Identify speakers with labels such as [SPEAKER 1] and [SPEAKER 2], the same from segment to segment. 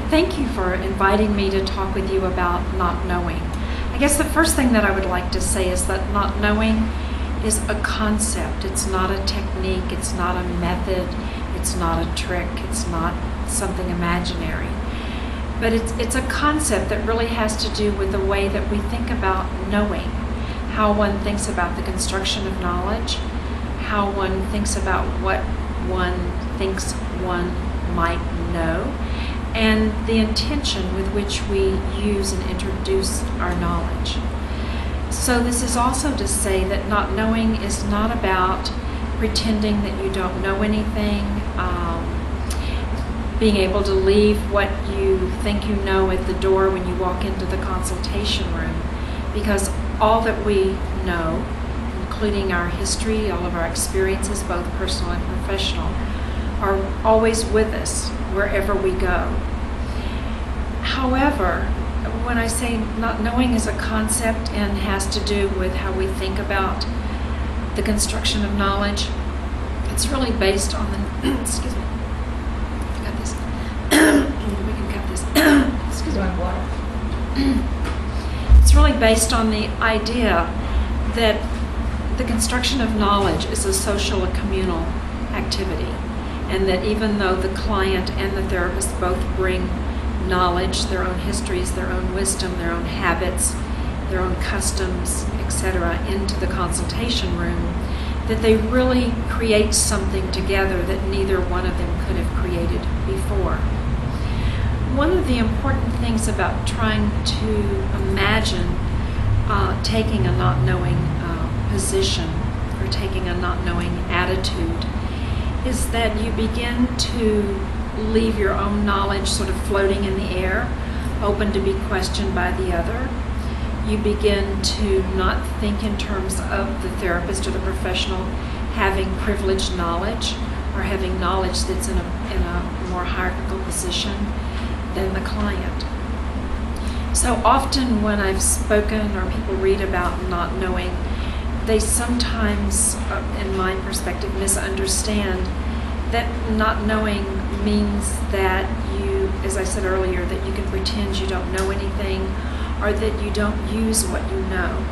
[SPEAKER 1] Thank you for inviting me to talk with you about not knowing. I guess the first thing that I would like to say is that not knowing is a concept. It's not a technique. It's not a method. It's not a trick. It's not something imaginary. But it's a concept that really has to do with the way that we think about knowing, how one thinks about the construction of knowledge, how one thinks about what one thinks one might know, and the intention with which we use and introduce our knowledge. So this is also to say that not knowing is not about pretending that you don't know anything, being able to leave what you think you know at the door when you walk into the consultation room, because all that we know, including our history, all of our experiences, both personal and professional, are always with us wherever we go. However, when I say not knowing is a concept and has to do with how we think about the construction of knowledge, it's really based on the, excuse me, I got this, we can cut this, excuse me.
[SPEAKER 2] Water.
[SPEAKER 1] It's really based on the idea that the construction of knowledge is a social and communal activity, and that even though the client and the therapist both bring knowledge, their own histories, their own wisdom, their own habits, their own customs, etc., into the consultation room, that they really create something together that neither one of them could have created before. One of the important things about trying to imagine taking a not knowing position or taking a not knowing attitude is that you begin to leave your own knowledge sort of floating in the air, open to be questioned by the other. You begin to not think in terms of the therapist or the professional having privileged knowledge or having knowledge that's in a more hierarchical position than the client. So often when I've spoken or people read about not knowing, they sometimes, in my perspective, misunderstand that not knowing means that you, as I said earlier, that you can pretend you don't know anything or that you don't use what you know.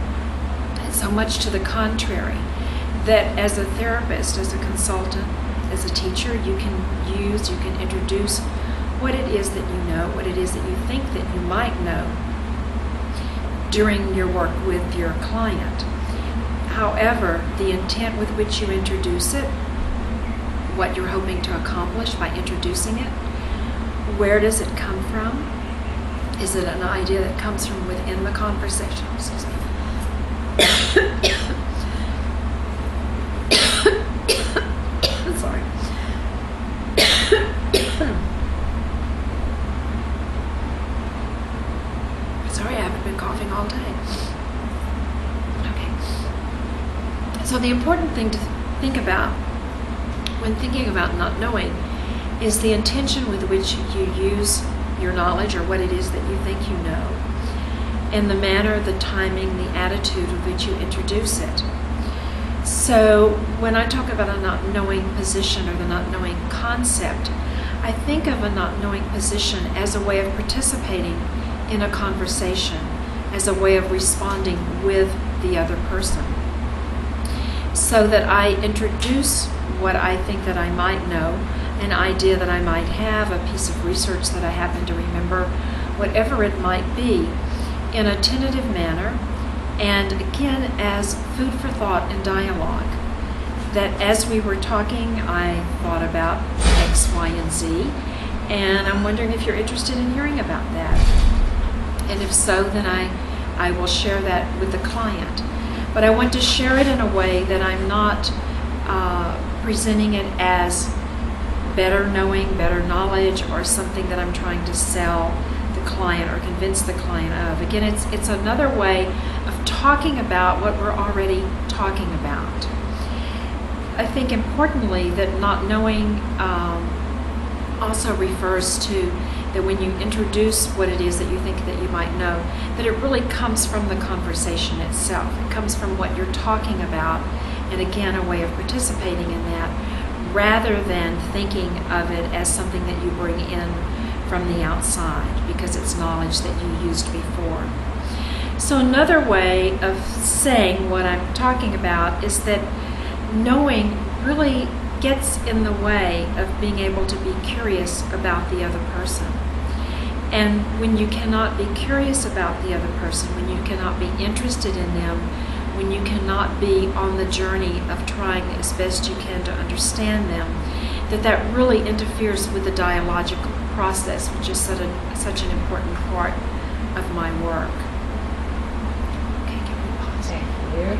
[SPEAKER 1] And so much to the contrary, that as a therapist, as a consultant, as a teacher, you can use, you can introduce what it is that you know, what it is that you think that you might know during your work with your client. However, the intent with which you introduce it, what you're hoping to accomplish by introducing it, where does it come from? Is it an idea that comes from within the conversation? Excuse me. Sorry. Sorry, I haven't been coughing all day. Okay. So the important thing to think about when thinking about not knowing is the intention with which you use your knowledge or what it is that you think you know, and the manner, the timing, the attitude with which you introduce it. So when I talk about a not knowing position or the not knowing concept, I think of a not knowing position as a way of participating in a conversation, as a way of responding with the other person. So that I introduce what I think that I might know, an idea that I might have, a piece of research that I happen to remember, whatever it might be, in a tentative manner, and again as food for thought and dialogue. That as we were talking, I thought about X, Y, and Z, and I'm wondering if you're interested in hearing about that. And if so, then I will share that with the client. But I want to share it in a way that I'm not presenting it as better knowing, better knowledge, or something that I'm trying to sell the client or convince the client of. Again, it's another way of talking about what we're already talking about. I think importantly that not knowing also refers to that when you introduce what it is that you think that you might know, that it really comes from the conversation itself. It comes from what you're talking about, and again, a way of participating in that, rather than thinking of it as something that you bring in from the outside because it's knowledge that you used before. So another way of saying what I'm talking about is that knowing really gets in the way of being able to be curious about the other person. And when you cannot be curious about the other person, when you cannot be interested in them, when you cannot be on the journey of trying as best you can to understand them, that really interferes with the dialogical process, which is such an important part of my work. Okay, can we pause?
[SPEAKER 2] Thank you.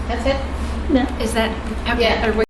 [SPEAKER 2] That's it?
[SPEAKER 3] No.
[SPEAKER 1] Is that okay?
[SPEAKER 2] Yeah.
[SPEAKER 1] Are we